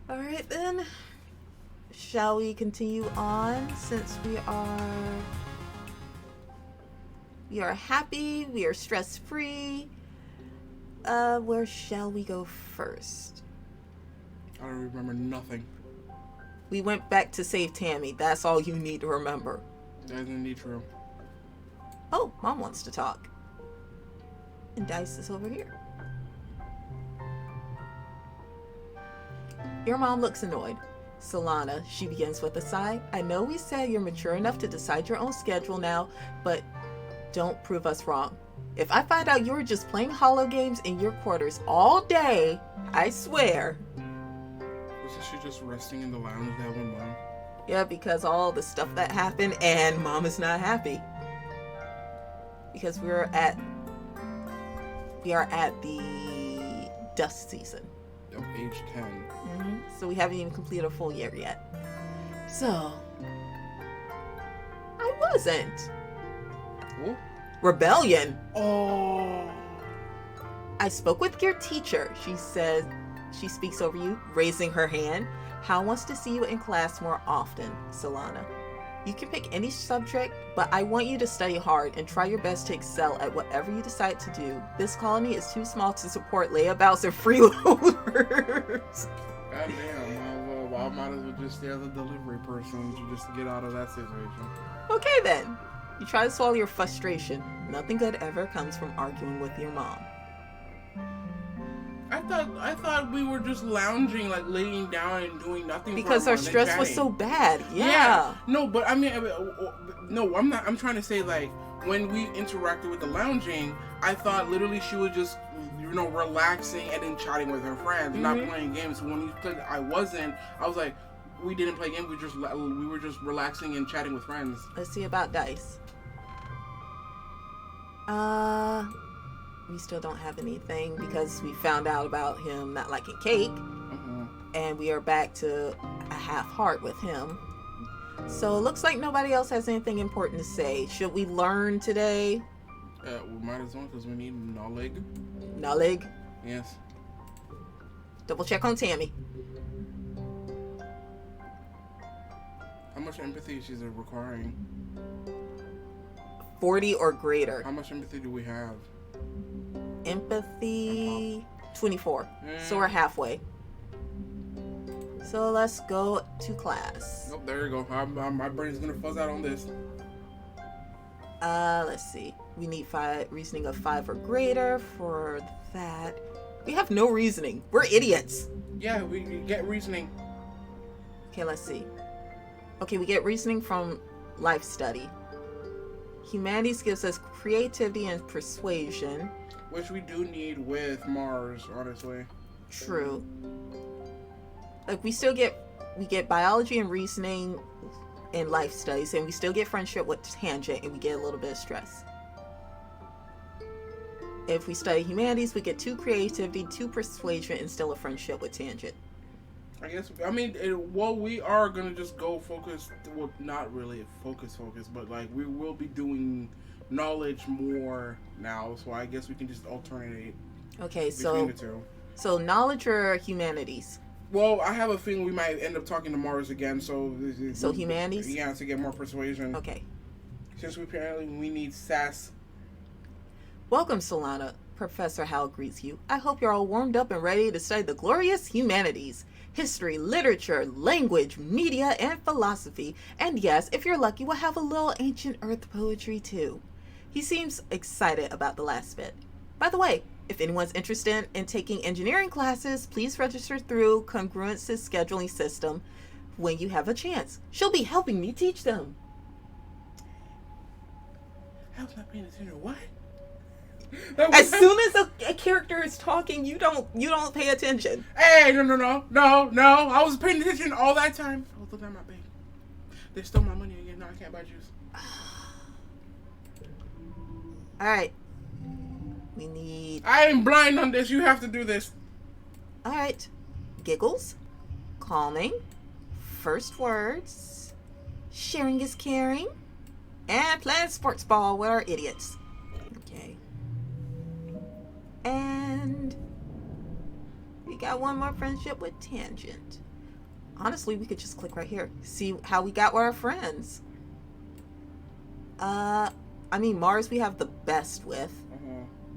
Alright then. Shall we continue on since we are happy, we are stress free. Where shall we go first? I don't remember nothing. We went back to save Tammy. That's all you need to remember. That is indeed true. Oh, Mom wants to talk. And Dice is over here. Your mom looks annoyed. Solana, she begins with a sigh. I know we said you're mature enough to decide your own schedule now, but don't prove us wrong. If I find out you were just playing holo games in your quarters all day, I swear. Wasn't she just resting in the lounge that one month? Yeah, because all the stuff that happened, and Mom is not happy. Because we are at the dust season. Of age 10. Mm-hmm. So we haven't even completed a full year yet. So I wasn't. Oh? Rebellion. Oh. I spoke with your teacher. She says she speaks over you, raising her hand. Hal wants to see you in class more often, Solana. You can pick any subject, but I want you to study hard and try your best to excel at whatever you decide to do. This colony is too small to support layabouts and freeloaders. Goddamn, well, I might as well just stay as a delivery person to just get out of that situation. Okay then. You try to swallow your frustration. Nothing good ever comes from arguing with your mom. I thought we were just lounging, like laying down and doing nothing. Because our stress was so bad. Yeah. No, but no, I'm not. I'm trying to say, like, when we interacted with the lounging, I thought literally she was just, relaxing and then chatting with her friends, not playing games. So when you said I wasn't, I was like, we didn't play games. We were just relaxing and chatting with friends. Let's see about Dice. We still don't have anything because we found out about him not liking cake. And we are back to a half heart with him. So it looks like nobody else has anything important to say. Should we learn today? We might as well, because we need knowledge. Knowledge? Yes. Double check on Tammy. How much empathy is she requiring? 40 or greater. How much empathy do we have? Empathy 24. So we're halfway. So let's go to class. Nope, there you go. My brain is gonna fuzz out on this. Let's see. We need reasoning of 5 or greater for that. We have no reasoning. We're idiots. Yeah, we get reasoning. Okay, let's see. Okay, we get reasoning from life study. Humanities gives us creativity and persuasion. Which we do need with Mars, honestly. True. Like we get biology and reasoning in life studies, and we still get friendship with tangent, and we get a little bit of stress. If we study humanities, we get 2 creativity, 2 persuasion, and still a friendship with tangent. I guess, we are going to just go focus, well, not really focus, but like we will be doing knowledge more now, so I guess we can just alternate okay, between the two. So knowledge or humanities? Well, I have a feeling we might end up talking to Mars again, so humanities? Yeah, to get more persuasion. Okay. Since we need sass. Welcome, Solana. Professor Hal greets you. I hope you're all warmed up and ready to study the glorious humanities. History, literature, language, media, and philosophy. And yes, if you're lucky, we'll have a little ancient earth poetry too. He seems excited about the last bit. By the way, if anyone's interested in taking engineering classes, please register through Congruence's scheduling system when you have a chance. She'll be helping me teach them. I was not paying attention. What? As soon as a character is talking, you don't pay attention. Hey, no. I was paying attention all that time. I was looking at my bank. They stole my money again. No, I can't buy juice. Alright. We need... I am blind on this. You have to do this. Alright. Giggles. Calming. First words. Sharing is caring. And playing sports ball with our idiots. Okay. And we got one more friendship with tangent. Honestly, we could just click right here. See how we got with our friends. I mean, Mars we have the best with.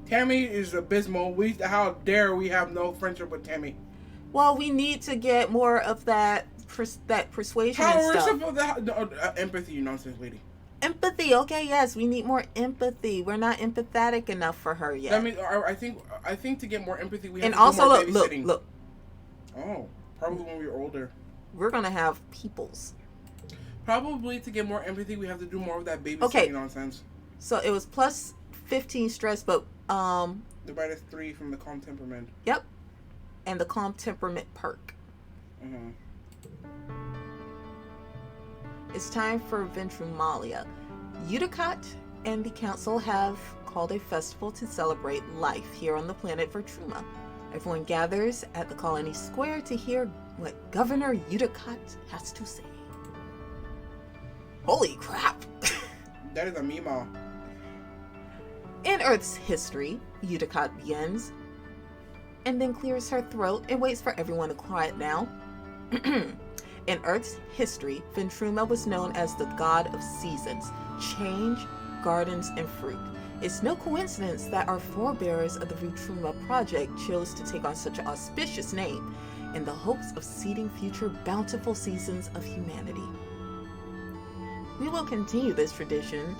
Tammy is abysmal. How dare we have no friendship with Tammy? Well, we need to get more of that persuasion and stuff. Empathy, nonsense lady. Empathy. Okay, yes, we need more empathy. We're not empathetic enough for her yet. I mean, I think to get more empathy, we have and to also do more look, babysitting. look. Oh, probably when we're older. We're gonna have peoples. Probably to get more empathy, we have to do more of that babysitting nonsense. So it was plus 15 stress, but the minus 3 from the calm temperament. Yep, and the calm temperament perk. Mm-hmm. It's time for Ventrumalia. Udicott and the council have called a festival to celebrate life here on the planet Vertruma. Everyone gathers at the colony square to hear what Governor Udicott has to say. Holy crap! That is a Mima. In Earth's history, Udicott begins, and then clears her throat and waits for everyone to quiet down. In Earth's history, Ventruma was known as the god of seasons, change, gardens, and fruit. It's no coincidence that our forebears of the Ventruma project chose to take on such an auspicious name in the hopes of seeding future bountiful seasons of humanity. We will continue this tradition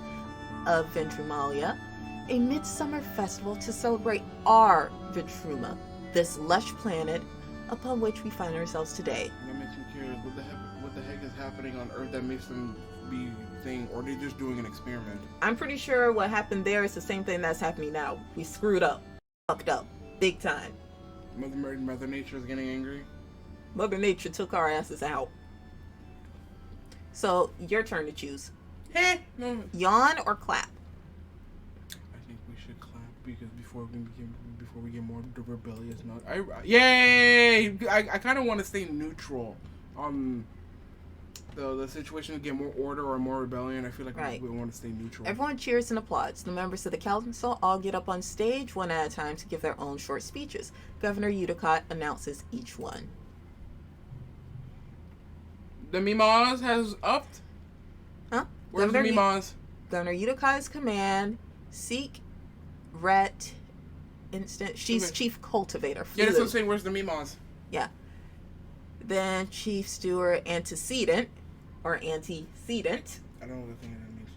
of Ventrumalia, a midsummer festival to celebrate our Ventruma, this lush planet upon which we find ourselves today. That makes me curious. What the heck is happening on Earth that makes them be thing, or are they just doing an experiment? I'm pretty sure what happened there is the same thing that's happening now. We screwed up, fucked up, big time. Mother Nature is getting angry. Mother Nature took our asses out. So your turn to choose. No. Yawn or clap? I think we should clap because before we get more rebellious. Yay! I kind of want to stay neutral on the situation to get more order or more rebellion. I feel like we want to stay neutral. Everyone cheers and applauds. The members of the council all get up on stage one at a time to give their own short speeches. Governor Udicott announces each one. The Mimas has upped? Huh? Where's the Mimas? Governor Udicott's command, seek, ret, instant. She's chief cultivator. Yeah, that's what I'm saying. Where's the Mimas? Yeah. Then chief steward, antecedent, or antecedent. I don't know what the thing that means.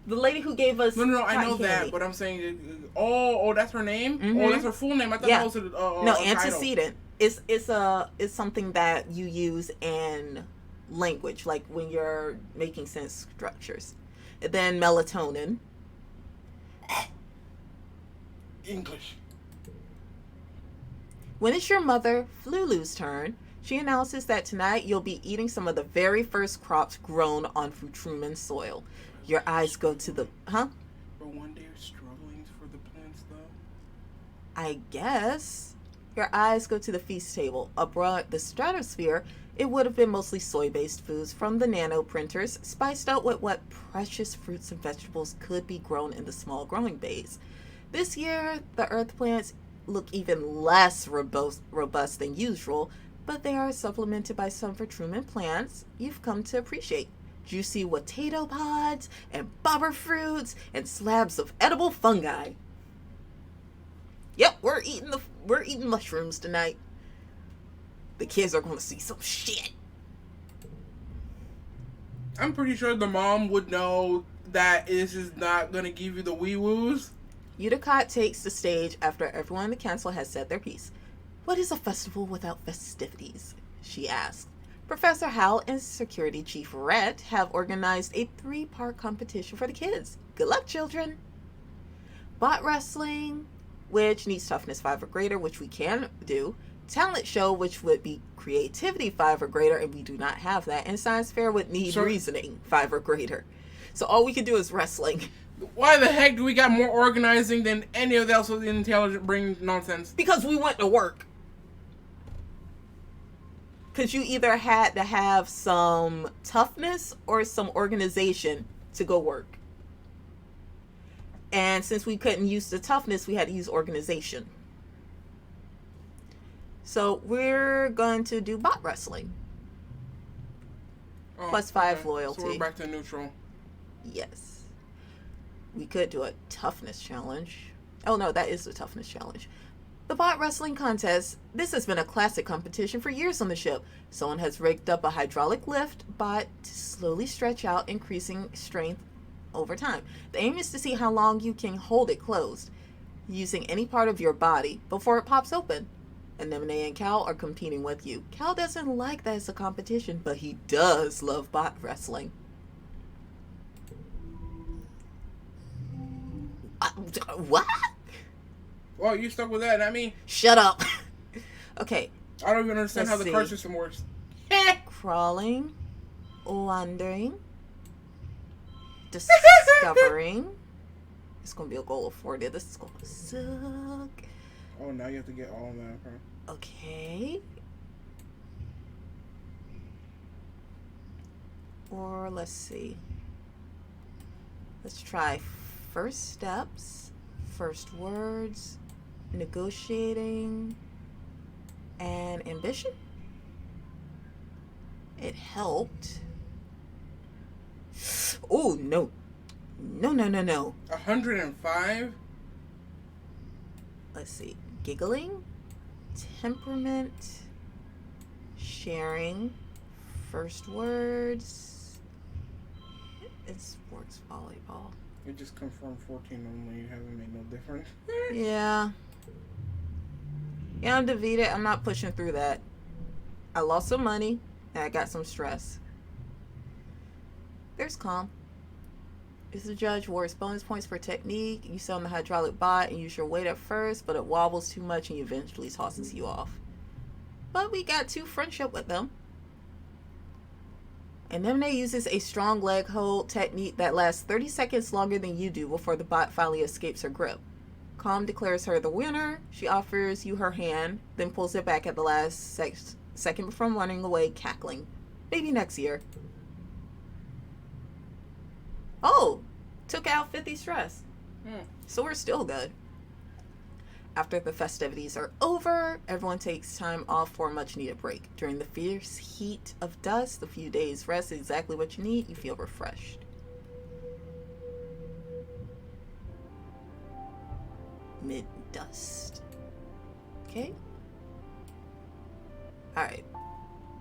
The lady who gave us. No, I know that, but I'm saying, oh, that's her name. Mm-hmm. Oh, that's her full name. I thought that was no antecedent. It's something that you use in language, like when you're making sentence structures. And then melatonin. English. When it's your mother, Flulu's turn, she announces that tonight you'll be eating some of the very first crops grown on Futruman soil. Your eyes go to the... Huh? For one day struggling for the plants, though? I guess. Your eyes go to the feast table. Abroad the stratosphere, it would have been mostly soy-based foods from the nano printers, spiced out with what precious fruits and vegetables could be grown in the small growing bays. This year, the earth plants look even less robust than usual, but they are supplemented by some Vertruman plants you've come to appreciate. Juicy potato pods and bobber fruits and slabs of edible fungi. Yep, we're eating mushrooms tonight. The kids are going to see some shit. I'm pretty sure the mom would know that this is not going to give you the wee-woos. Udicott takes the stage after everyone in the council has said their piece. What is a festival without festivities? She asked. Professor Hal and Security Chief Rhett have organized a 3-part competition for the kids. Good luck, children. Bot wrestling, which needs toughness 5 or greater, which we can do. Talent show, which would be creativity 5 or greater, and we do not have that. And science fair would need reasoning 5 or greater. So all we can do is wrestling. Why the heck do we got more organizing than any of else with intelligent brain nonsense? Because we went to work. Because you either had to have some toughness or some organization to go work. And since we couldn't use the toughness, we had to use organization. So we're going to do bot wrestling. Oh, plus 5 okay. loyalty. So we're back to neutral. Yes. We could do a toughness challenge. Oh no, that is the toughness challenge. The bot wrestling contest. This has been a classic competition for years on the ship. Someone has rigged up a hydraulic lift bot to slowly stretch out, increasing strength over time. The aim is to see how long you can hold it closed, using any part of your body before it pops open. Anemone and Cal are competing with you. Cal doesn't like that it's a competition, but he does love bot wrestling. What? Well, you stuck with that, not me. Shut up. Okay. I don't even understand Let's how the see. card system works. Crawling, wandering, discovering. It's gonna be a goal of 40. This is gonna suck. Oh, now you have to get all of that. Okay. Or let's see. Let's try first steps, first words, negotiating, and ambition. It helped. Oh, no. No. 105? Let's see. Giggling, temperament, sharing, first words. It's sports volleyball. It just confirmed 14 only. You haven't made no difference. Yeah. Yeah, I'm defeated. I'm not pushing through that. I lost some money and I got some stress. There's calm. Is the judge awards bonus points for technique. You sit on the hydraulic bot and use your weight at first, but it wobbles too much and eventually tosses you off. But we got 2 friendship with them. Anemone uses a strong leg hold technique that lasts 30 seconds longer than you do before the bot finally escapes her grip. Calm declares her the winner. She offers you her hand, then pulls it back at the last second from running away, cackling. Maybe next year. Oh, took out 50 stress. So we're still good. After the festivities are over, everyone takes time off for a much needed break. During the fierce heat of dust, a few days rest is exactly what you need. You feel refreshed. Mid-dust. Okay. Alright.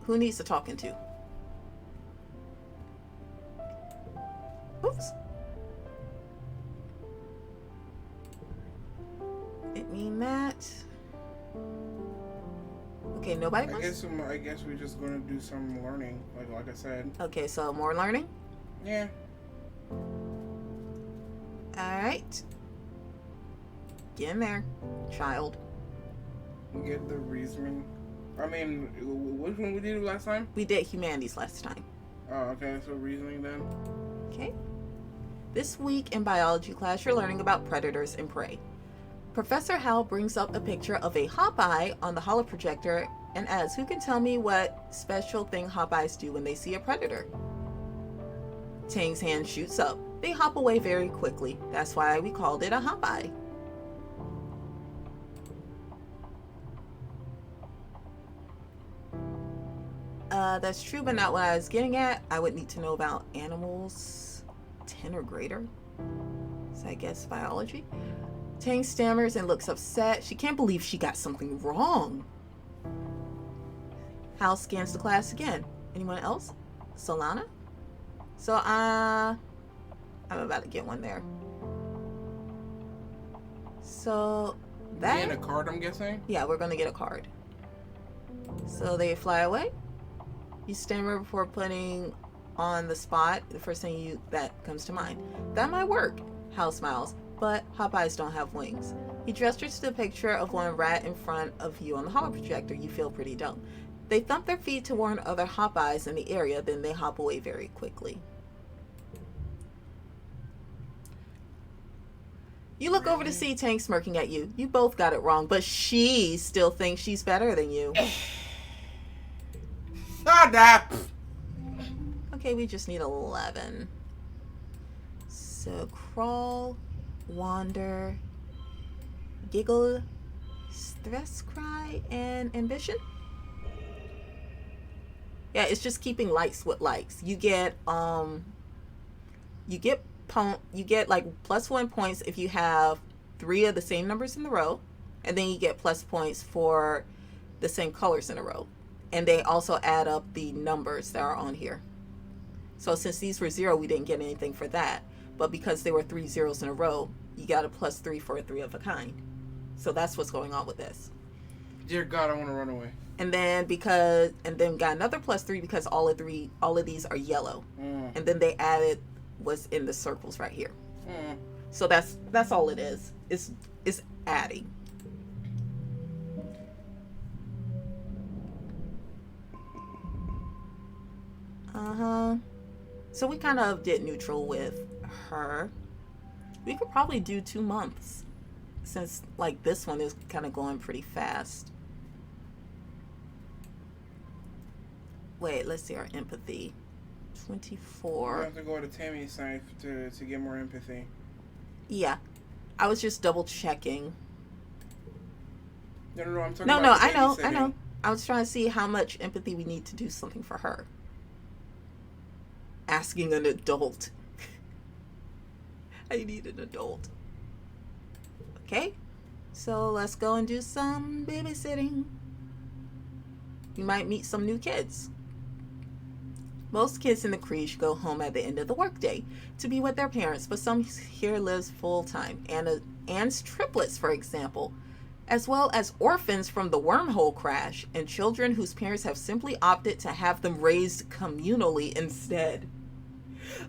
Who needs to talking to? Oops. It mean that. Okay, nobody wants? I guess we're just gonna do some learning, like I said. Okay, so more learning? Yeah. Alright. Get in there, child. Get the reasoning. I mean, which one we did last time? We did humanities last time. Oh, okay, so reasoning then. Okay. This week in biology class, you're learning about predators and prey. Professor Hal brings up a picture of a hop-eye on the holoprojector and asks, who can tell me what special thing hop-eyes do when they see a predator? Tang's hand shoots up. They hop away very quickly. That's why we called it a hop-eye. That's true, but not what I was getting at. I would need to know about animals 10 or greater. So I guess biology. Tang stammers and looks upset. She can't believe she got something wrong. Hal scans the class again. Anyone else? Solana? So, I'm about to get one there. So, that... Getting a card, I'm guessing? Yeah, we're going to get a card. So, they fly away. You stammer before putting on the spot. The first thing that comes to mind. That might work. Hal smiles. But hop-eyes don't have wings. He gestures to the picture of one rat in front of you on the holoprojector. You feel pretty dumb. They thump their feet to warn other hop-eyes in the area, then they hop away very quickly. You look over to see Tang smirking at you. You both got it wrong, but she still thinks she's better than you. Shut up! Okay, we just need 11. So crawl, wander, giggle, stress cry, and ambition. Yeah, it's just keeping likes with likes. You get you get like +1 points if you have three of the same numbers in the row, and then you get plus points for the same colors in a row. And they also add up the numbers that are on here. So since these were 0, we didn't get anything for that. But because there were 3 zeros in a row, you got a +3 for a 3 of a kind. So that's what's going on with this. Dear God, I want to run away. And then got another +3 because all of these are yellow. And then they added what's in the circles right here. So that's all it is. It's adding. So we kind of did neutral with her. We could probably do 2 months, since like this one is kind of going pretty fast. Wait, let's see our empathy. 24. You have to go to Tammy's side to get more empathy. Yeah, I was just double checking. No, I'm talking No, about I know. I was trying to see how much empathy we need to do something for her. Asking an adult. I need an adult. Okay, so let's go and do some babysitting. You might meet some new kids. Most kids in the creche go home at the end of the workday to be with their parents, but some here lives full time. Anne's triplets, for example, as well as orphans from the wormhole crash and children whose parents have simply opted to have them raised communally instead.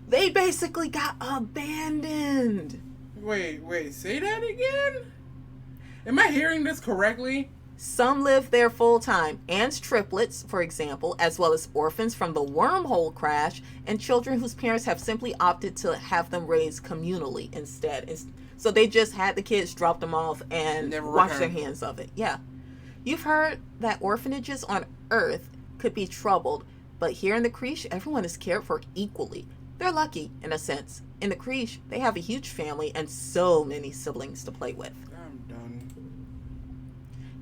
They basically got abandoned. Wait, say that again? Am I hearing this correctly? Some live there full time. Anne's triplets, for example, as well as orphans from the wormhole crash and children whose parents have simply opted to have them raised communally instead. So they just had the kids, dropped them off, and washed their hands of it. Yeah. You've heard that orphanages on Earth could be troubled, but here in the creche, everyone is cared for equally. They're lucky, in a sense. In the creche, they have a huge family and so many siblings to play with. I'm done.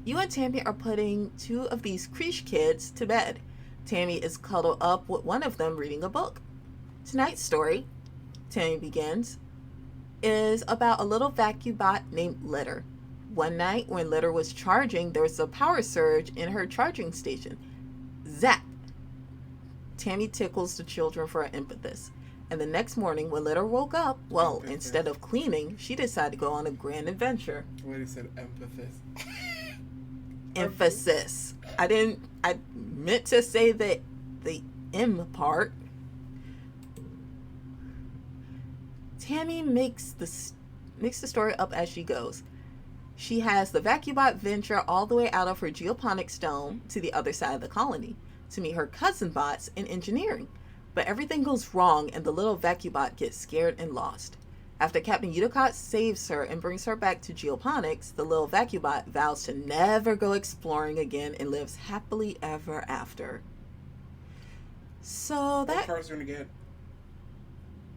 You and Tammy are putting 2 of these creche kids to bed. Tammy is cuddled up with one of them reading a book. Tonight's story, Tammy begins, is about a little vacuum bot named Litter. One night when Litter was charging, there was a power surge in her charging station. Zap! Tammy tickles the children for an emphasis. And the next morning when Litter woke up, well, instead of cleaning, she decided to go on a grand adventure. Wait, he said emphasis. Emphasis. I meant to say the M part. Tammy makes the story up as she goes. She has the VacuBot venture all the way out of her geoponics dome to the other side of the colony to meet her cousin bots in engineering. But everything goes wrong and the little VacuBot gets scared and lost. After Captain Udicott saves her and brings her back to geoponics, the little VacuBot vows to never go exploring again and lives happily ever after. So that... What cards are you gonna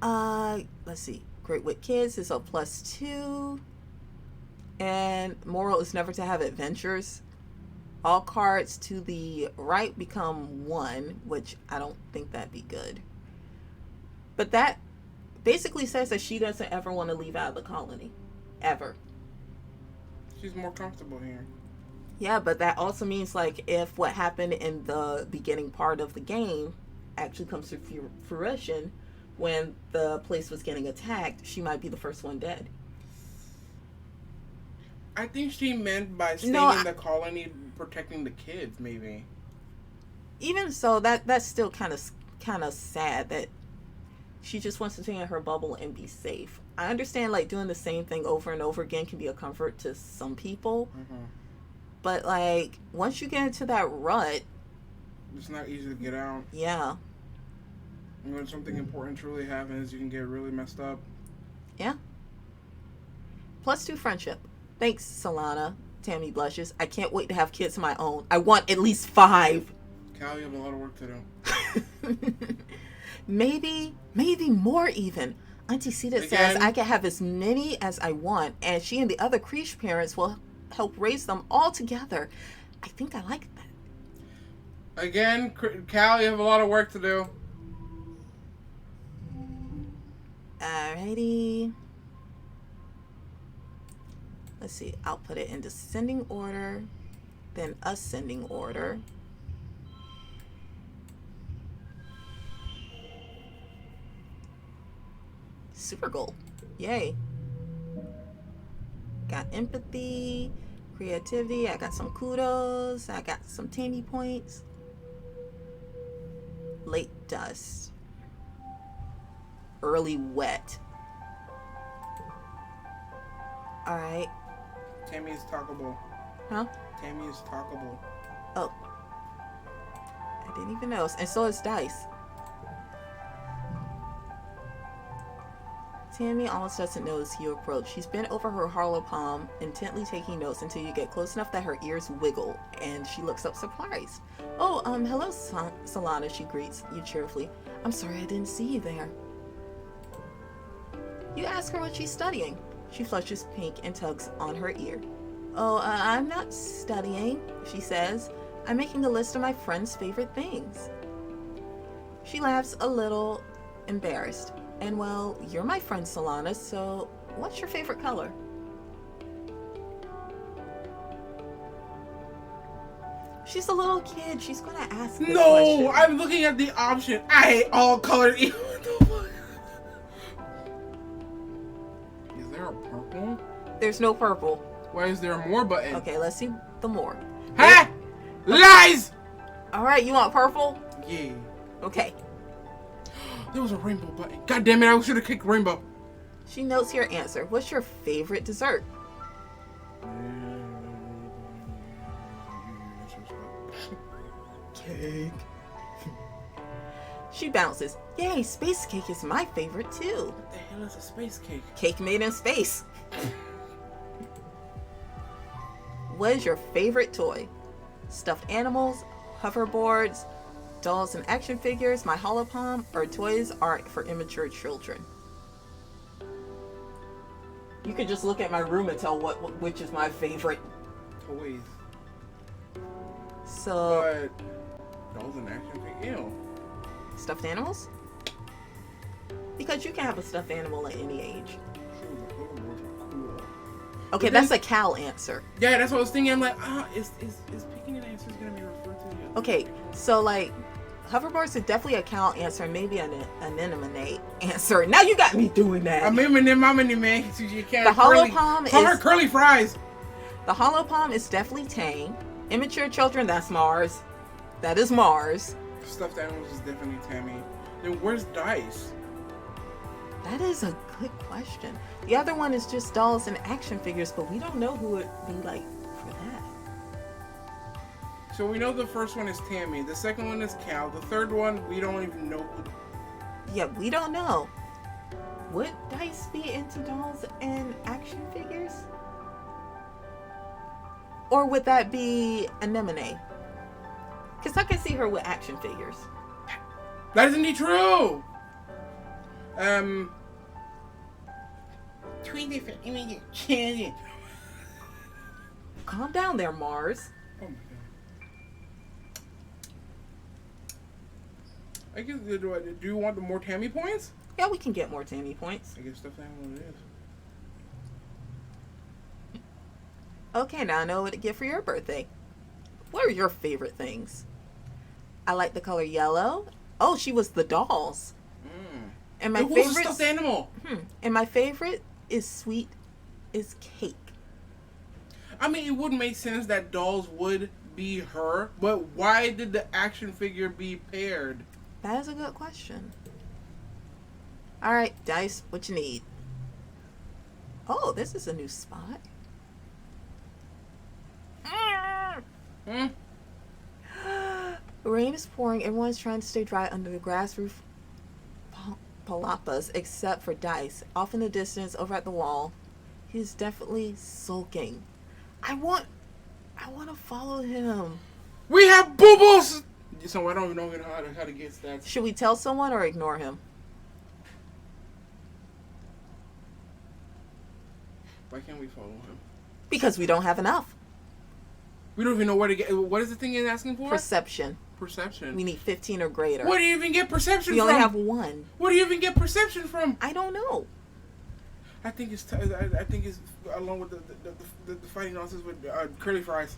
get? Let's see. Great Wit Kids is a +2. And moral is never to have adventures. All cards to the right become 1, which I don't think that'd be good. But that basically says that she doesn't ever want to leave out of the colony. Ever. She's more comfortable here. Yeah, but that also means, like, if what happened in the beginning part of the game actually comes to fruition, when the place was getting attacked, she might be the first one dead. I think she meant by staying in the colony, protecting the kids, maybe. Even so, that's still kind of sad that she just wants to stay in her bubble and be safe. I understand, like, doing the same thing over and over again can be a comfort to some people. Mm-hmm. But, like, once you get into that rut... It's not easy to get out. Yeah. And when something important truly happens, you can get really messed up. Yeah. +2 friendship. Thanks, Solana. Tammy blushes. I can't wait to have kids of my own. I want at least 5. Cal, you have a lot of work to do. Maybe more even. Auntie Sita says I can have as many as I want, and she and the other creche parents will help raise them all together. I think I like that. Again, Cal, you have a lot of work to do. Alrighty. Let's see. I'll put it in descending order, then ascending order. Super goal. Yay. Got empathy, creativity. I got some kudos. I got some Tammy points. Late dust. Early wet. Alright. Tammy is talkable. Huh? Tammy is talkable. Oh. I didn't even notice. And so is Dice. Tammy almost doesn't notice you approach. She's bent over her hollow palm, intently taking notes until you get close enough that her ears wiggle, and she looks up surprised. Oh, hello, Solana, she greets you cheerfully. I'm sorry I didn't see you there. You ask her what she's studying. She flushes pink and tugs on her ear. Oh, I'm not studying, she says. I'm making a list of my friend's favorite things. She laughs a little embarrassed. And well, you're my friend Solana, so what's your favorite color? She's a little kid. She's gonna ask this question. I'm looking at the option. I hate all colors. Is there a purple? There's no purple. Why is there a more button? Okay, let's see the more. Ha! Lies! Alright, you want purple? Yeah. Okay. There was a rainbow button. God damn it, I should have clicked rainbow. She notes your answer. What's your favorite dessert? Cake. She bounces. Yay, space cake is my favorite too. What the hell is a space cake? Cake made in space. What is your favorite toy? Stuffed animals, hoverboards, dolls and action figures, my holopalm, or toys art for immature children? You could just look at my room and tell which is my favorite. Toys. So, but dolls and action figures. Ew. Stuffed animals? Because you can have a stuffed animal at any age. Okay, that's a Cal answer. Yeah, that's what I was thinking. I'm like, is picking an answer is gonna be referred to? Okay, so like, hoverboards is definitely a Cal answer, maybe an anemone answer. Now you got me doing that. I'm in man. You can't. The holopalm call her is curly fries. The holopalm is definitely tame. Immature children, that's Mars. That is Mars. Stuffed animals is definitely Tammy. Then where's Dice? That is a good question. The other one is just dolls and action figures, but we don't know who it would be like for that. So we know the first one is Tammy. The second one is Cal. The third one, we don't even know who. Yeah, we don't know. Would Dice be into dolls and action figures? Or would that be Anemone? Because I can see her with action figures. That isn't true! Three different images. Calm down there, Mars. Oh my god. I guess, do you want the more Tammy points? Yeah, we can get more Tammy points. I guess stuffed animal it is. Okay, now I know what to get for your birthday. What are your favorite things? I like the color yellow. Oh, she was the dolls. And my Who's favorite a stuffed animal? And my favorite is cake. I mean, it would make sense that dolls would be her, but why did the action figure be paired? That is a good question. All right, Dice, what you need? Oh, this is a new spot. Rain is pouring. Everyone's trying to stay dry under the grass roof palapas, except for Dice. Off in the distance, over at the wall, he's definitely sulking. I want to follow him. We have boo-boos! So I don't even know how to get stats. Should we tell someone or ignore him? Why can't we follow him? Because we don't have enough. We don't even know where to get. What is the thing he's asking for? Perception. Perception. We need 15 or greater. Where do you even get perception we from? only have one. Where do you even get perception from? I don't know. I think it's along with the fighting nonsense with curly fries.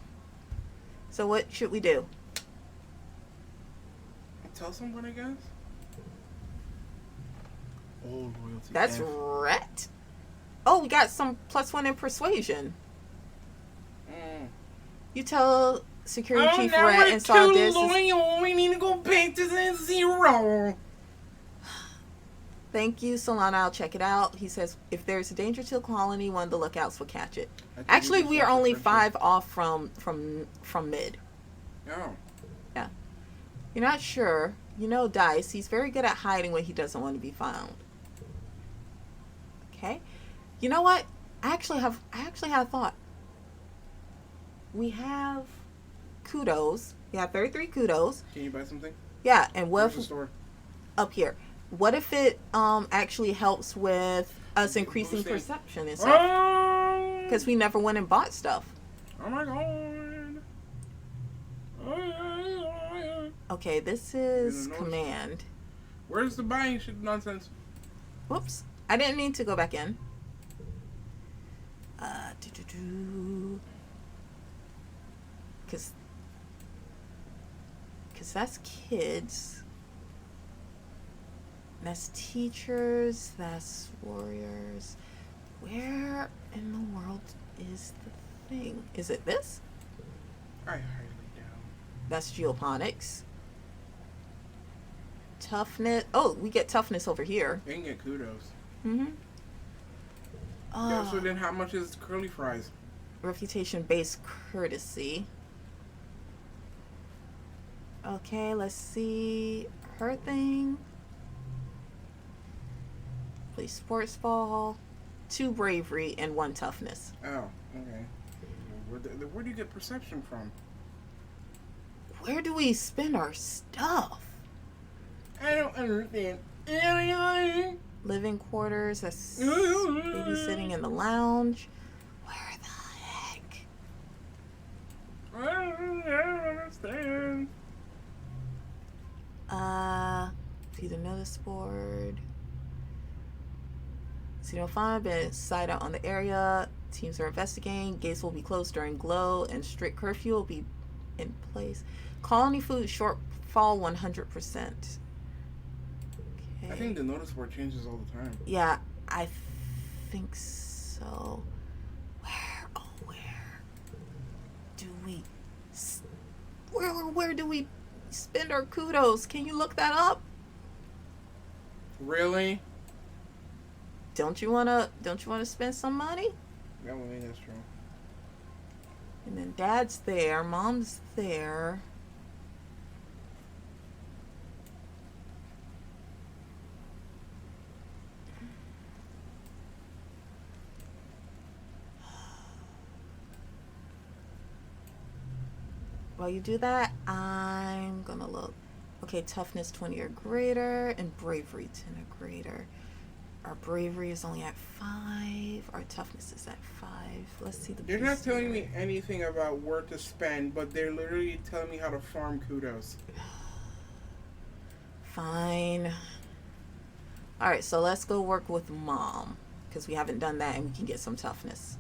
So what should we do? Tell someone, I guess. Oh, loyalty. That's right. Oh, we got some +1 in persuasion. You tell security chief Red and saw this. Loyal. We need to go back to 0. Thank you, Solana. I'll check it out. He says, if there's a danger to the colony, one of the lookouts will catch it. Actually, we are only 5 off from mid. Oh. Yeah. You're not sure. You know Dice. He's very good at hiding when he doesn't want to be found. Okay. You know what? I actually have a thought. We have kudos. We have 33 kudos. Can you buy something? Yeah, and what Where's if the store? up here? What if it actually helps with us increasing Boosting. perception and stuff? Oh! Because we never went and bought stuff. Oh my god. Okay, this is command. Where's the buying shit nonsense? Whoops. I didn't mean to go back in. Because that's kids. That's teachers. That's warriors. Where in the world is the thing? Is it this? I highly doubt. That's geoponics. Toughness. Oh, we get toughness over here. They can get kudos. Mm-hmm. Yeah, so then how much is curly fries? Reputation-based courtesy. Okay, let's see her thing. Play sports ball. 2 bravery and 1 toughness. Oh, okay. Where do you get perception from? Where do we spend our stuff? I don't understand anything. Living quarters. That's babysitting in the lounge. Where the heck? I don't understand. See the notice board. See no fine, been sight out on the area. Teams are investigating. Gates will be closed during glow, and strict curfew will be in place. Colony food shortfall 100%. Okay. I think the notice board changes all the time. Yeah, I think so. Where do we? Where do we spend our kudos? Can you look that up? Really? Don't you wanna spend some money? Yeah, well, maybe that's true. And then Dad's there, Mom's there. While you do that, I'm gonna look. Okay, toughness 20 or greater, and bravery 10 or greater. Our bravery is only at 5. Our toughness is at 5. Let's see the. They're not telling me anything about where to spend, but they're literally telling me how to farm kudos. Fine. All right, so let's go work with Mom because we haven't done that, and we can get some toughness.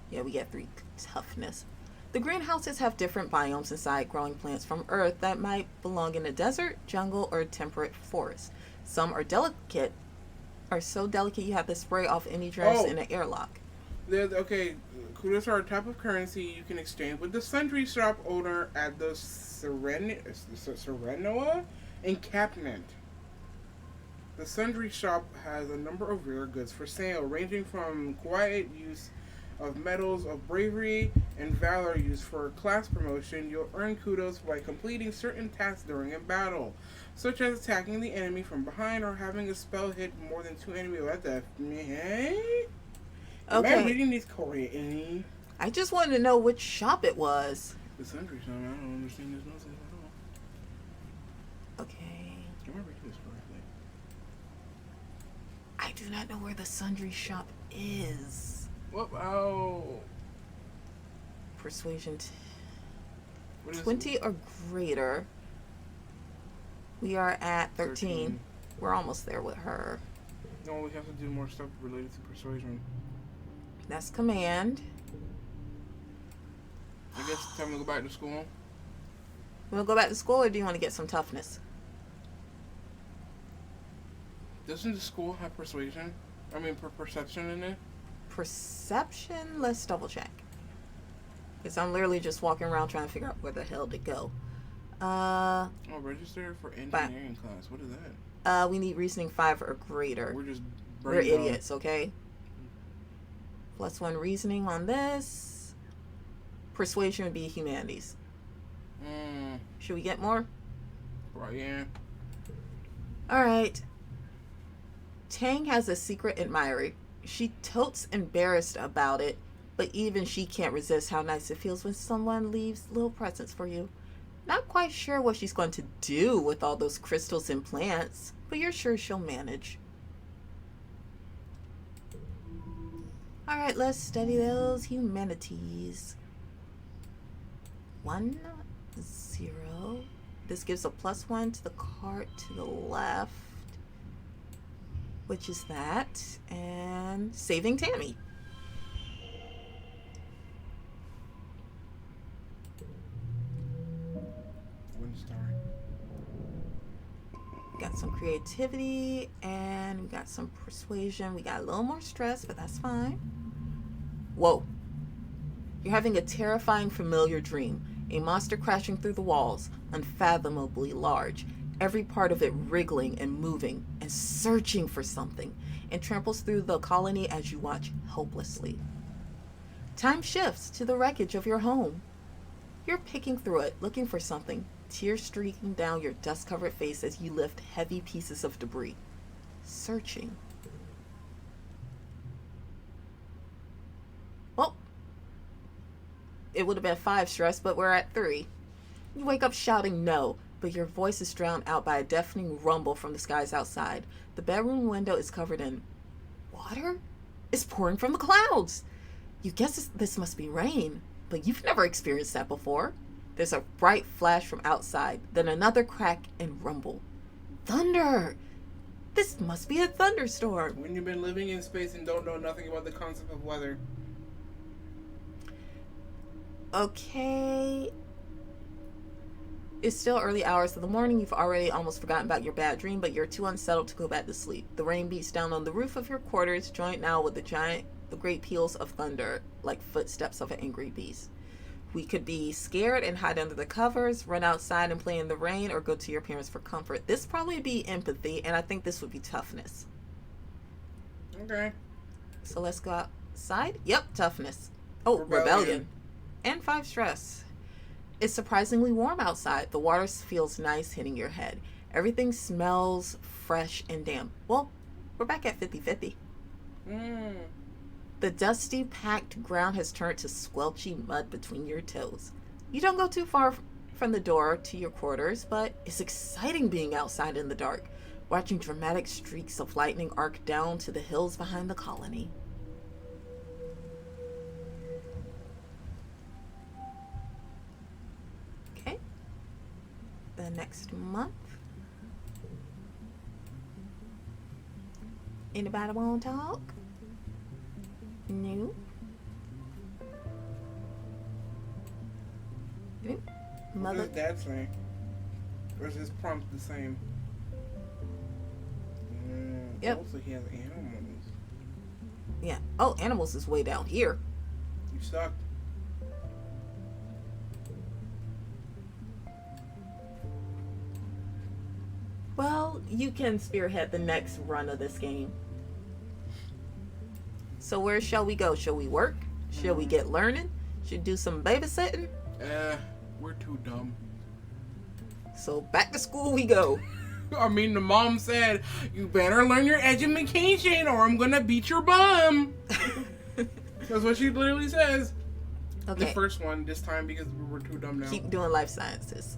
Yeah, we get 3 toughness. The greenhouses have different biomes inside, growing plants from Earth that might belong in a desert, jungle, or temperate forest. Some are so delicate you have to spray off any germs in an airlock. Okay, kudos are a type of currency you can exchange with the sundry shop owner at the Serenoa encampment. The sundry shop has a number of rare goods for sale, ranging from quiet use of medals of bravery and valor used for class promotion. You'll earn kudos by completing certain tasks during a battle, such as attacking the enemy from behind or having a spell hit more than 2 enemies. What the okay. Am I reading these correctly? I just wanted to know which shop it was. The sundry shop. I don't understand this nonsense at all. Okay. Am I reading this correctly? I do not know where the sundry shop is. What? Oh. Persuasion. What is 20 or greater. We are at 13. We're almost there with her. No, we have to do more stuff related to persuasion. That's command. I guess it's time to go back to school. We'll go back to school, or do you want to get some toughness? Doesn't the school have persuasion? I mean, perception in it? Perception? Let's double check. Because I'm literally just walking around trying to figure out where the hell to go. Oh, register for engineering class. What is that? We need reasoning 5 or greater. We're idiots, okay? +1 reasoning on this. Persuasion would be humanities. Should we get more? Right, yeah. Alright. Tang has a secret admirer. She totes embarrassed about it, but even she can't resist how nice it feels when someone leaves little presents for you. Not quite sure what she's going to do with all those crystals and plants, but you're sure she'll manage. Alright, let's study those humanities. 1, 0. This gives a +1 to the card to the left, which is that, and saving Tammy. Got some creativity, and we got some persuasion. We got a little more stress, but that's fine. Whoa. You're having a terrifying familiar dream. A monster crashing through the walls, unfathomably large. Every part of it wriggling and moving and searching for something, and tramples through the colony as you watch helplessly. Time shifts to the wreckage of your home. You're picking through it, looking for something. Tears streaking down your dust-covered face as you lift heavy pieces of debris. Searching. Well, it would have been 5 stress, but we're at 3. You wake up shouting no, but your voice is drowned out by a deafening rumble from the skies outside. The bedroom window is covered in water? It's pouring from the clouds. You guess this must be rain, but you've never experienced that before. There's a bright flash from outside, then another crack and rumble. Thunder! This must be a thunderstorm. When you've been living in space and don't know nothing about the concept of weather. Okay. It's still early hours of the morning. You've already almost forgotten about your bad dream, but you're too unsettled to go back to sleep. The rain beats down on the roof of your quarters, joined now with the great peals of thunder, like footsteps of an angry beast. We could be scared and hide under the covers, run outside and play in the rain, or go to your parents for comfort. This probably be empathy, and I think this would be toughness. Okay. So let's go outside. Yep, toughness. Oh, rebellion. And 5 stress. It's surprisingly warm outside. The water feels nice hitting your head. Everything smells fresh and damp. Well, we're back at 50-50. The dusty, packed ground has turned to squelchy mud between your toes. You don't go too far from the door to your quarters, but it's exciting being outside in the dark, watching dramatic streaks of lightning arc down to the hills behind the colony. Okay. The next month. Anybody want to talk? No. Mother. What does Dad say? Or is his prompt the same? Yep. Also, he has animals. Yeah. Oh, animals is way down here. You suck. Well, you can spearhead the next run of this game. So where shall we go? Shall we work? Shall we get learning? Should do some babysitting? We're too dumb. So back to school we go. I mean, the mom said, you better learn your education or I'm gonna beat your bum. That's what she literally says. Okay. The first one this time because we're too dumb now. Keep doing life sciences.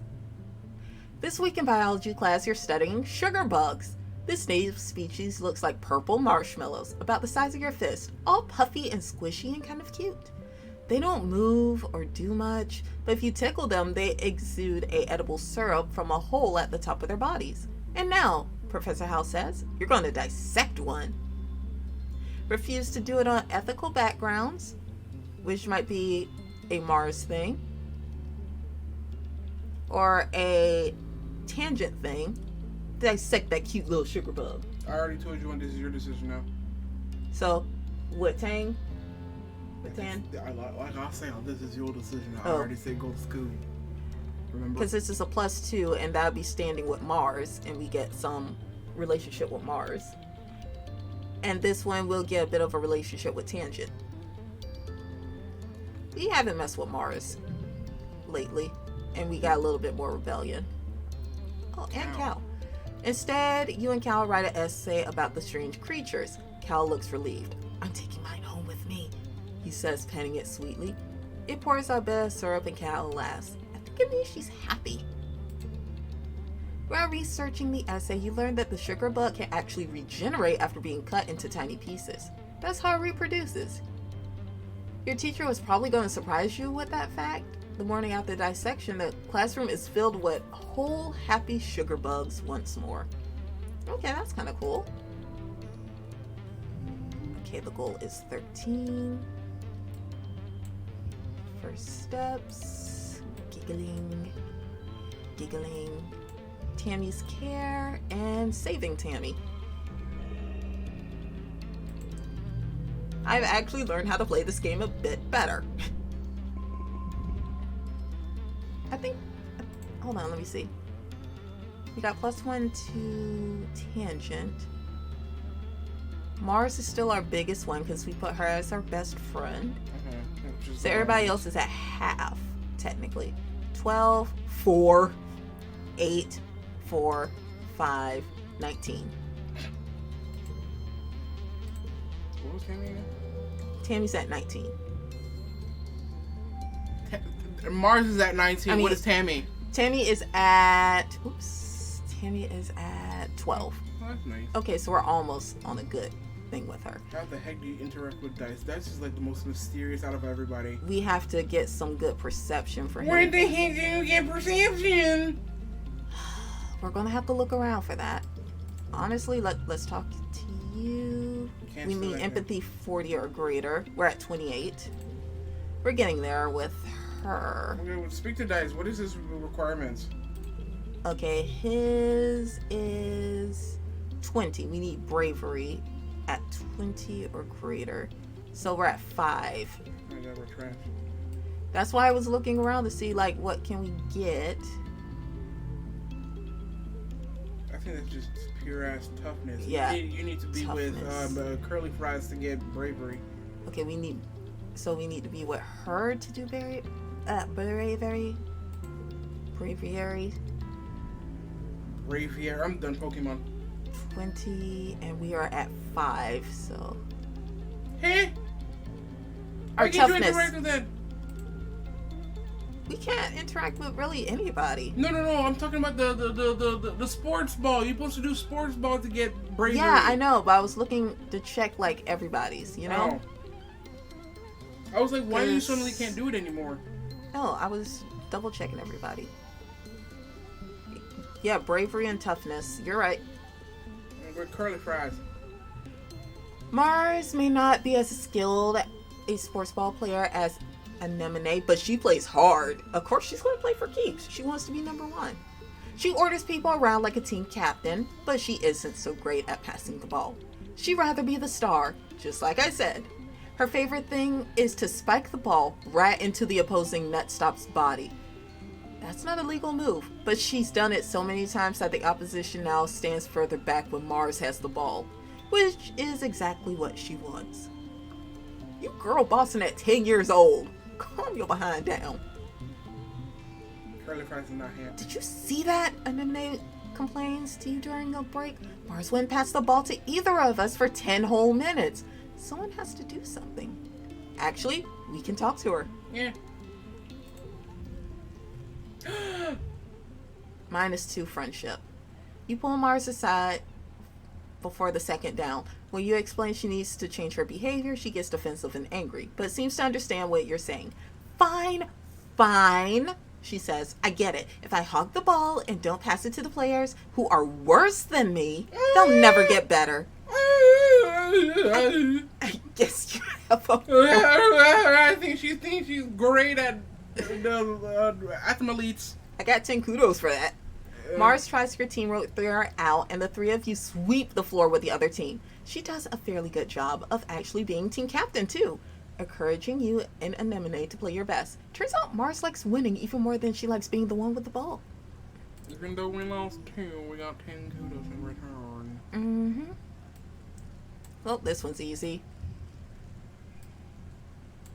This week in biology class, you're studying sugar bugs. This native species looks like purple marshmallows, about the size of your fist, all puffy and squishy and kind of cute. They don't move or do much, but if you tickle them, they exude a edible syrup from a hole at the top of their bodies. And now, Professor House says, you're going to dissect one. Refuse to do it on ethical backgrounds, which might be a Mars thing, or a tangent thing. Dissect that cute little sugar bug. I already told you when this is your decision now. So, what, Tang? What, Tan? Like I say, this is your decision. I already said go to school. Remember? Because this is a +2, and that would be standing with Mars, and we get some relationship with Mars. And this one will get a bit of a relationship with Tangent. We haven't messed with Mars lately, and we got a little bit more rebellion. Oh, and Cal. Instead, you and Cal write an essay about the strange creatures. Cal looks relieved. I'm taking mine home with me, he says, petting it sweetly. It pours out a bit of syrup and Cal laughs. I think it means she's happy. While researching the essay, you learn that the sugar bug can actually regenerate after being cut into tiny pieces. That's how it reproduces. Your teacher was probably going to surprise you with that fact. The morning after dissection, the classroom is filled with whole, happy sugar bugs once more. Okay, that's kind of cool. Okay, the goal is 13. First steps. Giggling. Tammy's care and saving Tammy. I've actually learned how to play this game a bit better. I think, hold on, let me see. We got +1 to Tangent. Mars is still our biggest one because we put her as our best friend. So everybody else is at half, technically. 12, 4, 8, 4, 5, 19. What was Tammy again? Tammy's at 19. Mars is at 19. What is Tammy? Tammy is at 12. Oh, that's nice. Okay, so we're almost on a good thing with her. How the heck do you interact with dice? Dice is like the most mysterious out of everybody. We have to get some good perception for him. Where the heck do you get perception? We're gonna have to look around for that. Honestly, let's talk to you. We need empathy 40 or greater. We're at 28. We're getting there with her. Okay, well, speak to dice. What is his requirements? Okay, his is 20. We need bravery at 20 or greater. So we're at 5. Oh my God, we're trash. That's why I was looking around to see, like, what can we get. I think that's just pure ass toughness. Yeah. You need to be Toughness. with Curly Fries to get bravery. Okay, we need to be with her to do bravery. Braviary. I'm done Pokemon. 20, and we are at 5, so. Hey! Our Why can't you toughness. interact with that? We can't interact with really anybody. No. I'm talking about the sports ball. You're supposed to do sports ball to get bravery. Yeah, I know, but I was looking to check, like, everybody's, you know? Oh. I was like, why you suddenly can't do it anymore? No, I was double checking everybody. Yeah, bravery and toughness. You're right. With Curly Fries. Mars may not be as skilled a sports ball player as Anemone, but she plays hard. Of course, she's going to play for keeps. She wants to be number 1. She orders people around like a team captain, but she isn't so great at passing the ball. She'd rather be the star, just like I said. Her favorite thing is to spike the ball right into the opposing nutstop's body. That's not a legal move, but she's done it so many times that the opposition now stands further back when Mars has the ball, which is exactly what she wants. You girl bossing at 10 years old. Calm your behind down. Curly Fries is not here. Did you see that? Anemone complains to you during a break. Mars wouldn't pass the ball to either of us for 10 whole minutes. Someone has to do something. Actually, we can talk to her. Yeah. -2 friendship. You pull Mars aside before the second down. When you explain she needs to change her behavior, she gets defensive and angry, but seems to understand what you're saying. Fine, fine, she says. I get it. If I hog the ball and don't pass it to the players who are worse than me, they'll never get better. I guess you have a I think she thinks she's great at athletes. I got 10 kudos for that. Mars tries to team rope her out, and the three of you sweep the floor with the other team. She does a fairly good job of actually being team captain, too, encouraging you and Anemone to play your best. Turns out Mars likes winning even more than she likes being the one with the ball. Even though we lost 2, we got 10 kudos in return. Mm-hmm. Well, this one's easy.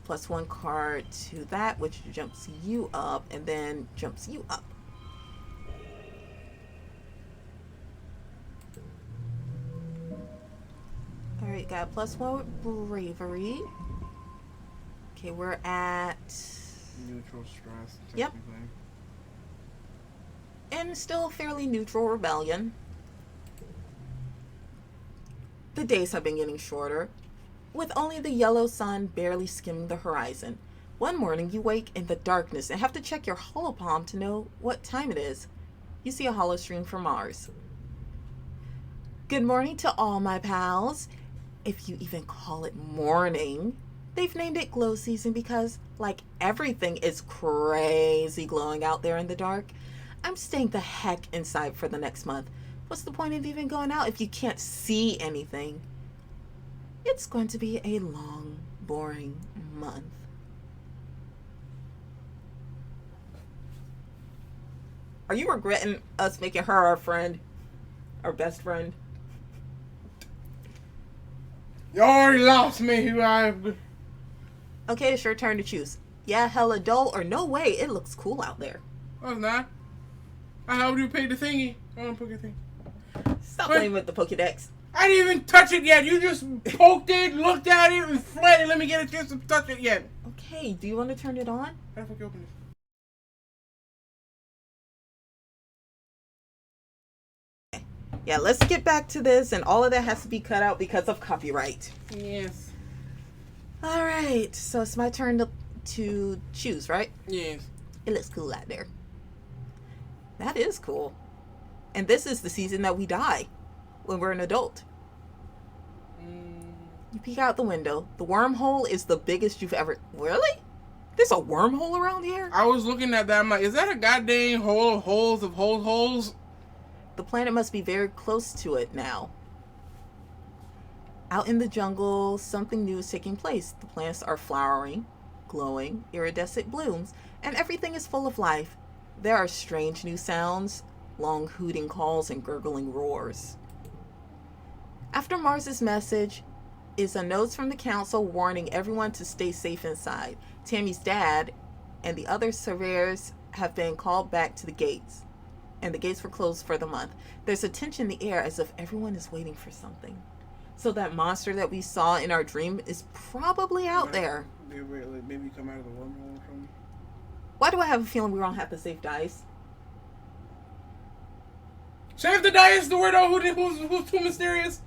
+1 card to that, which jumps you up, and then jumps you up. Alright, got +1 with bravery. Okay, we're at Neutral stress. Yep. And still fairly neutral rebellion. The days have been getting shorter, with only the yellow sun barely skimming the horizon. One morning you wake in the darkness and have to check your holopalm to know what time it is. You see a hollow stream from Mars. Good morning to all my pals. If you even call it morning. They've named it glow season because, like everything is crazy glowing out there in the dark, I'm staying the heck inside for the next month. What's the point of even going out if you can't see anything? It's going to be a long, boring month. Are you regretting us making her our friend? Our best friend? You already lost me, who I've... Okay, it's your turn to choose. Yeah, hella dull, or no way, it looks cool out there. Oh, it's not. I helped you pay the thingy. Oh, poke the thing. Stop playing with the Pokedex. I didn't even touch it yet. You just poked it, looked at it, and fled and let me get a chance to touch it yet. Okay, do you want to turn it on? How the fuck you open this? Yeah, let's get back to this, and all of that has to be cut out because of copyright. Yes. Alright, so it's my turn to choose, right? Yes. It looks cool out there. That is cool. And this is the season that we die when we're an adult. You peek out the window. The wormhole is the biggest you've ever... Really? There's a wormhole around here? I was looking at that. I'm like, is that a goddamn hole of holes of holes? The planet must be very close to it now. Out in the jungle, something new is taking place. The plants are flowering, glowing, iridescent blooms, and everything is full of life. There are strange new sounds, long hooting calls and gurgling roars. After Mars's message is a note from the council warning everyone to stay safe inside. Tammy's dad and the other surveyors have been called back to the gates, and the gates were closed for the month. There's a tension in the air as if everyone is waiting for something. So that monster that we saw in our dream is probably out there. Maybe come out of the wormhole or something. Why do I have a feeling we don't have to save dice? Save the dice, the weirdo who's too mysterious.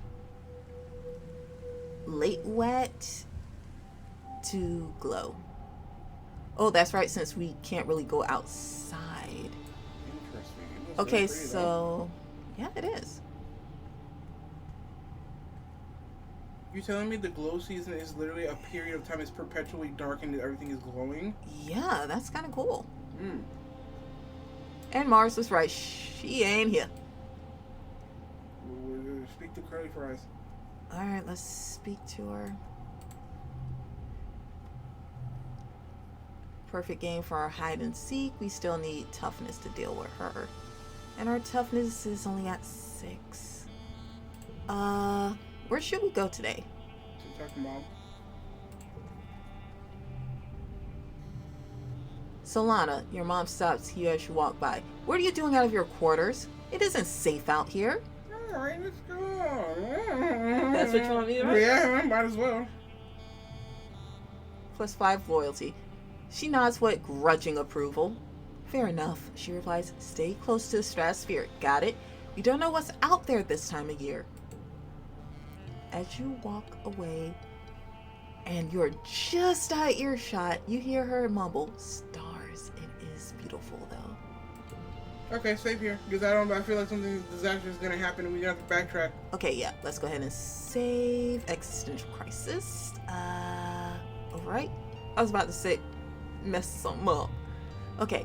Late wet to glow. Oh, that's right, since we can't really go outside. Interesting. Okay, so... yeah, it is. You telling me the glow season is literally a period of time it's perpetually dark and everything is glowing? Yeah, that's kind of cool. Mm. And Mars was right. She ain't here. Speak to Curly Fries. Alright, let's speak to her. Perfect game for our hide and seek. We still need toughness to deal with her. And our toughness is only at 6. Where should we go today? To talk to Mom. Solana, your mom stops you as you walk by. What are you doing out of your quarters? It isn't safe out here. Alright, let's go. That's what you want me to do? Yeah, might as well. +5 loyalty. She nods with grudging approval. Fair enough, she replies. Stay close to the stratosphere. Got it? You don't know what's out there this time of year. As you walk away and you're just out of earshot, you hear her mumble, "Stars, it is beautiful though." Okay, save here. Because I feel like something disastrous is going to happen and we have to backtrack. Okay, yeah, let's go ahead and save existential crisis. Alright. I was about to say, mess something up. Okay.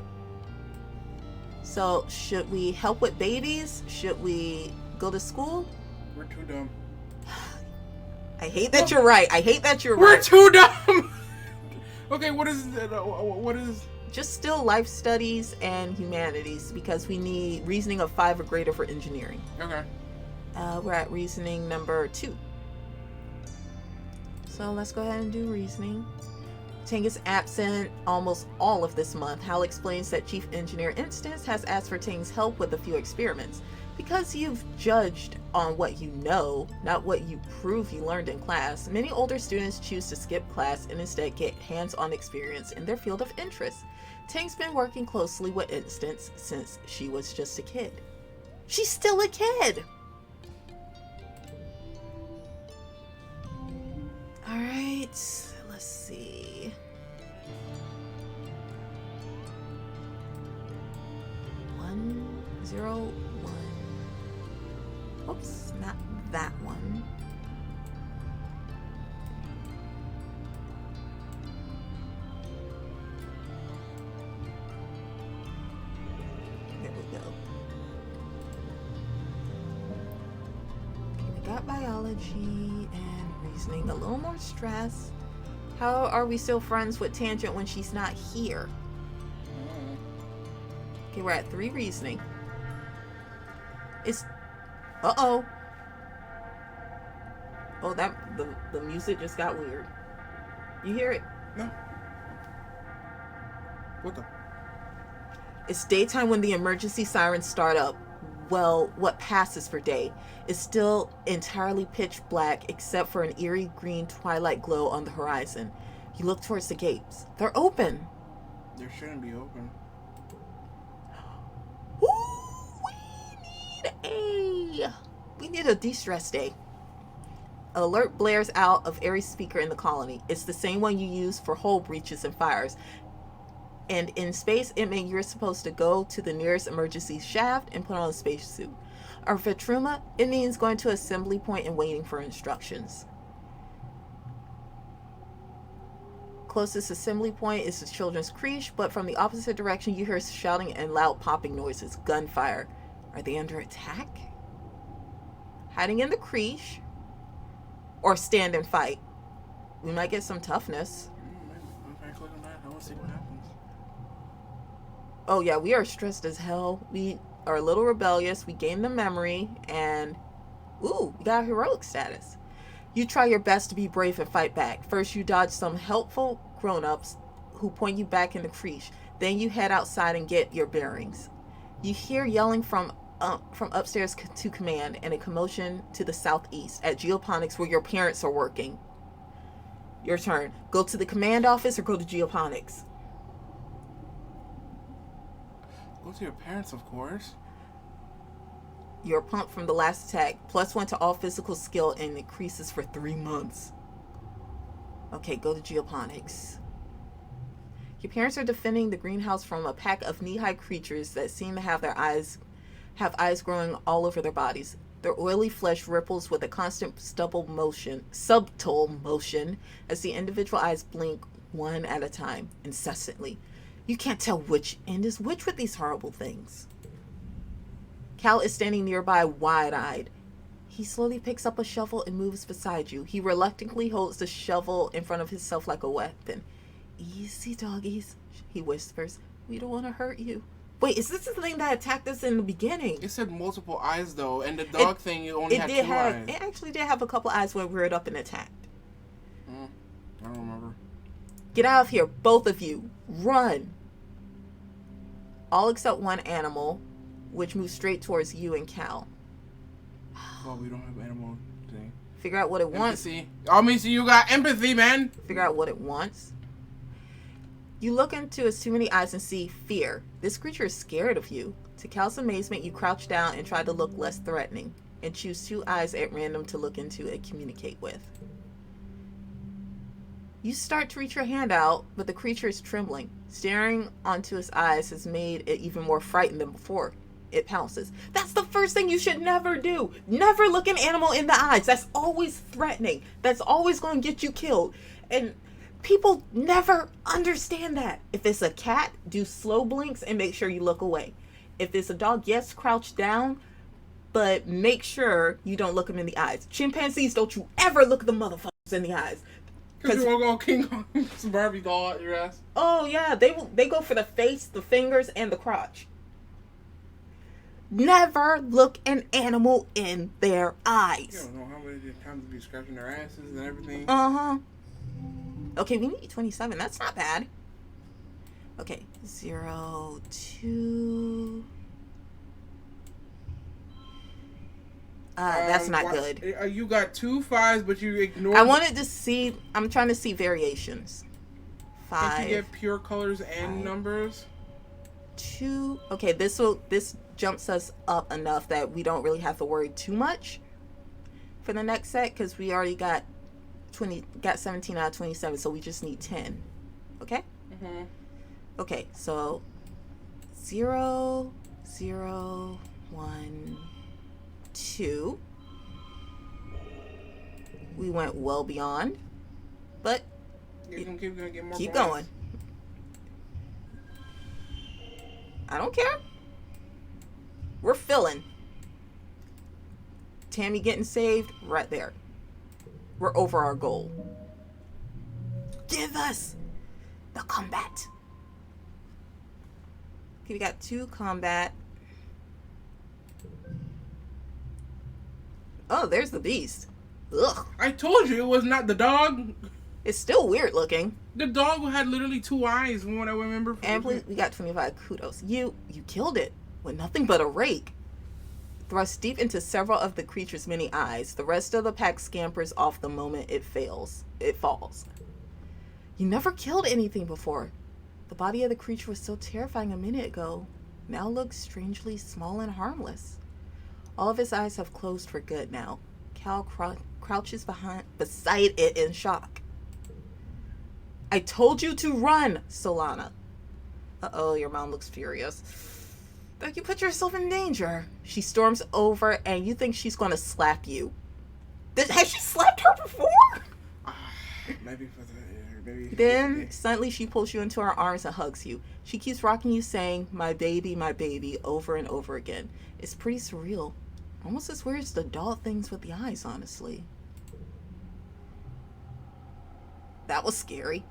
So, should we help with babies? Should we go to school? We're too dumb. I hate that you're right. I hate that you're We're right. too dumb! Okay, what is... Just still life studies and humanities because we need reasoning of 5 or greater for engineering. Okay. We're at reasoning number 2. So let's go ahead and do reasoning. Ting is absent almost all of this month. Hal explains that Chief Engineer Instance has asked for Ting's help with a few experiments. Because you've judged on what you know, not what you prove you learned in class, many older students choose to skip class and instead get hands-on experience in their field of interest. Ting's been working closely with Instance since she was just a kid. She's still a kid! Alright, let's see. One, 0, 1. Oops, not that one. There we go. Okay, we got biology and reasoning. A little more stress. How are we still friends with Tangent when she's not here? Okay, we're at 3 reasoning. It's... Uh-oh. Oh, that... The music just got weird. You hear it? No. What the... It's daytime when the emergency sirens start up. Well, what passes for day is still entirely pitch black except for an eerie green twilight glow on the horizon. You look towards the gates. They're open. They shouldn't be open. We need a de-stress day. Alert blares out of every speaker in the colony. It's the same one you use for hull breaches and fires. And in space, it means you're supposed to go to the nearest emergency shaft and put on a spacesuit. Or for Truma, it means going to assembly point and waiting for instructions. Closest assembly point is the children's creche, but from the opposite direction you hear shouting and loud popping noises. Gunfire. Are they under attack? Hiding in the creche? Or stand and fight? We might get some toughness. If I click on that, I want to see what happens. Oh yeah, we are stressed as hell. We are a little rebellious. We gained the memory and... Ooh, we got heroic status. You try your best to be brave and fight back. First you dodge some helpful grown-ups who point you back in the creche. Then you head outside and get your bearings. You hear yelling from upstairs to command and a commotion to the southeast at Geoponics where your parents are working. Your turn. Go to the command office or go to Geoponics? Go to your parents, of course. You're pumped from the last attack. +1 to all physical skill and increases for 3 months. Okay, go to Geoponics. Your parents are defending the greenhouse from a pack of knee-high creatures that seem to have eyes growing all over their bodies. Their oily flesh ripples with a constant subtle motion as the individual eyes blink one at a time, incessantly. You can't tell which end is which with these horrible things. Cal is standing nearby, wide-eyed. He slowly picks up a shovel and moves beside you. He reluctantly holds the shovel in front of himself like a weapon. Easy, doggies, he whispers. We don't want to hurt you. Wait, is this the thing that attacked us in the beginning? It said multiple eyes, though, and the dog thing, you only had 2 eyes. It actually did have a couple eyes when we reared up and attacked. I don't remember. Get out of here, both of you. Run. All except one animal, which moves straight towards you and Cal. Well, we don't have animal thing. Figure out what it wants. Empathy. Oh, me, so you got empathy, man. Figure out what it wants. You look into its too many eyes and see fear. This creature is scared of you. To Cal's amazement, you crouch down and try to look less threatening. and choose 2 eyes at random to look into and communicate with. You start to reach your hand out, but the creature is trembling. Staring onto its eyes has made it even more frightened than before. It pounces. That's the first thing you should never do. Never look an animal in the eyes. That's always threatening. That's always going to get you killed. And people never understand that. If it's a cat, do slow blinks and make sure you look away. If it's a dog, yes, crouch down, but make sure you don't look them in the eyes. Chimpanzees, don't you ever look the motherfuckers in the eyes. Because you won't go King Kong's Barbie doll at your ass. Oh yeah, they go for the face, the fingers, and the crotch. Never look an animal in their eyes. You don't know how many times they be scratching their asses and everything. Okay, we need 27. That's not bad. Okay, 0, 2. That's not good. You got 2 5s, but you ignored. I wanted to see. I'm trying to see variations. 5. Did you get pure colors and 5, numbers? 2. Okay, this jumps us up enough that we don't really have to worry too much for the next set because we already got 17 out of 27, so we just need 10. Okay. Okay, so 0, 0, 1, 2. We went well beyond, but You're gonna get more keep points. going. I don't care. We're filling. Tammy getting saved right there. We're over our goal. Give us the combat. Okay, we got 2 combat. Oh, there's the beast. Ugh. I told you it was not the dog. It's still weird looking. The dog had literally 2 eyes from what I remember. And please, we got 25 kudos. You killed it with nothing but a rake. Thrust deep into several of the creature's many eyes. The rest of the pack scampers off the moment it falls. You never killed anything before. The body of the creature was so terrifying a minute ago. Now looks strangely small and harmless. All of his eyes have closed for good now. Cal crouches beside it in shock. I told you to run, Solana. Uh-oh, your mom looks furious. But you put yourself in danger. She storms over and you think she's going to slap you. Has she slapped her before? Maybe. Then, suddenly she pulls you into her arms and hugs you. She keeps rocking you saying, my baby, over and over again. It's pretty surreal. Almost as weird as the doll things with the eyes, honestly. That was scary.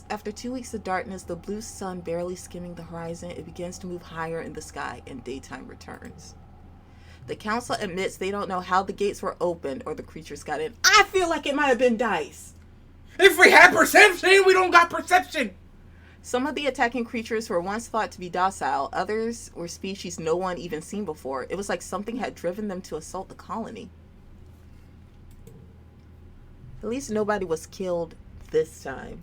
After 2 weeks of darkness, the blue sun barely skimming the horizon, it begins to move higher in the sky and daytime returns. The council admits they don't know how the gates were opened or the creatures got in. I feel like it might have been dice. If we had perception, we don't got perception. Some of the attacking creatures were once thought to be docile. Others were species no one even seen before. It was like something had driven them to assault the colony. At least nobody was killed this time.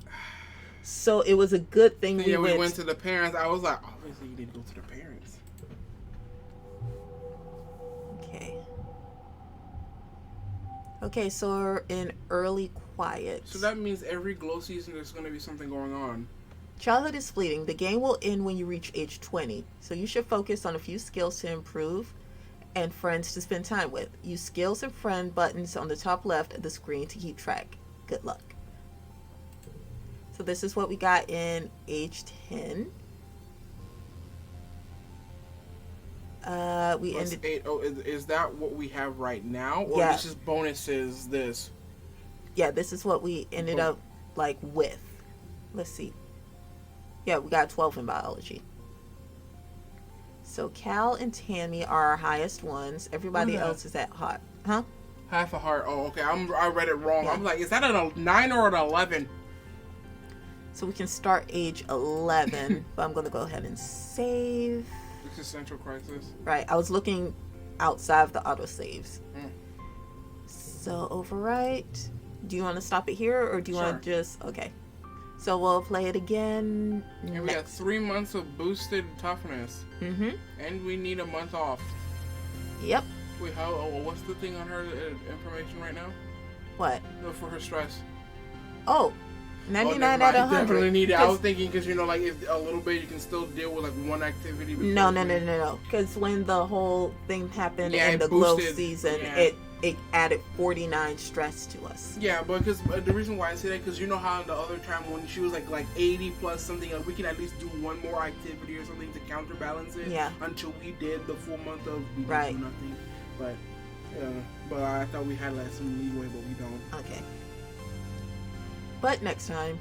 So it was a good thing we went to the parents. I was like, obviously you need to go to the parents. Okay, so we're in early quiet. So that means every glow season there's going to be something going on. Childhood is fleeting. The game will end when you reach age 20. So you should focus on a few skills to improve and friends to spend time with. Use skills and friend buttons on the top left of the screen to keep track. Good luck. So this is what we got in age 10. We Plus ended 8. Oh, is that what we have right now? Or yeah. This is bonuses, this? Yeah, this is what we ended up like with. Let's see. Yeah, we got 12 in biology. So Cal and Tammy are our highest ones. Everybody else is at hot. Huh? Half a heart. Oh, okay. I read it wrong. Yeah. I'm like, is that a 9 or an 11? So we can start age 11. But I'm going to go ahead and save. Existential crisis. Right. I was looking outside of the autosaves. So overwrite. Do you want to stop it here or do you want to just... Okay. So we'll play it again. And we got 3 months of boosted toughness. Mm-hmm. And we need a month off. Yep. Wait, how? What's the thing on her information right now? What? No, for her stress. Oh, 99 out of 100. Definitely need it. I was thinking because like if a little bit, you can still deal with like one activity. No. Because when the whole thing happened in the glow season, it added 49 stress to us. Yeah, but because the reason why I say that, because you know how the other time when she was like 80 plus something, we can at least do one more activity or something to counterbalance it. Yeah. Until we did the full month of we right. didn't do nothing. But I thought we had like some leeway, but we don't. Okay. But next time,